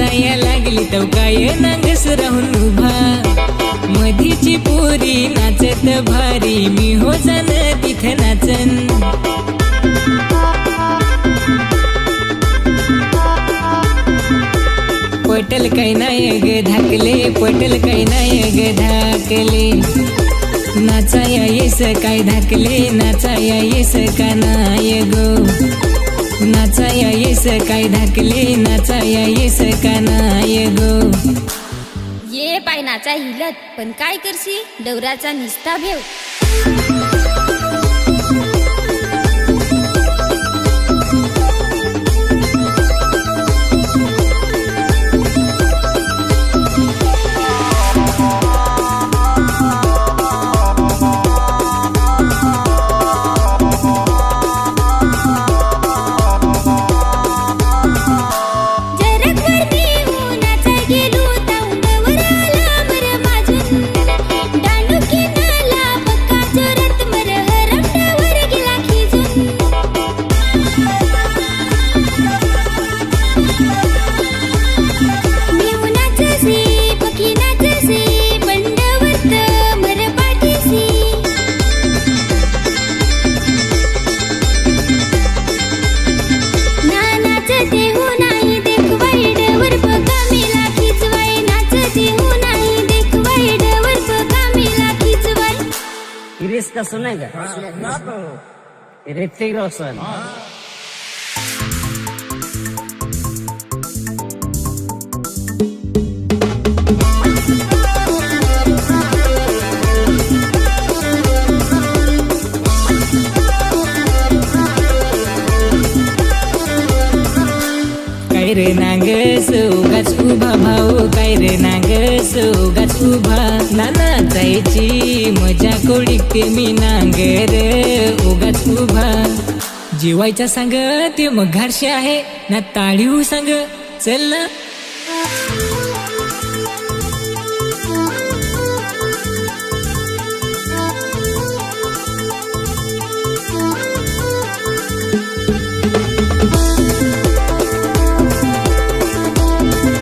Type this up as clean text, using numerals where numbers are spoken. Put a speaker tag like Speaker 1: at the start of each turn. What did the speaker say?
Speaker 1: नाचाया लागली तो काय नांगस राहून उभा मधीची पोरी नाचत भारी मी हो जाण तिथे नाचन पटल काय नाही ग धाकले पटल काय नाही ग धाकले नाचाया येस काय धाकले नाचाया येस का नाय गो नाचाया येस काय धाकले नाचाया येस का नाय गो
Speaker 2: ये पाय नाचा हिलत पण काय करशी डवराचा निस्ता भेव
Speaker 3: इसका सुनेगा ऋतिक रोशन
Speaker 1: काय रे नांग उगाच उभा भाऊ काय रे नांग उगाच उभा नाना जायची मजा कोडीते मी नांग रे उगाच उभा जीवायच्या सांग ते मग घारशे आहे ना ताळीव सांग चल ना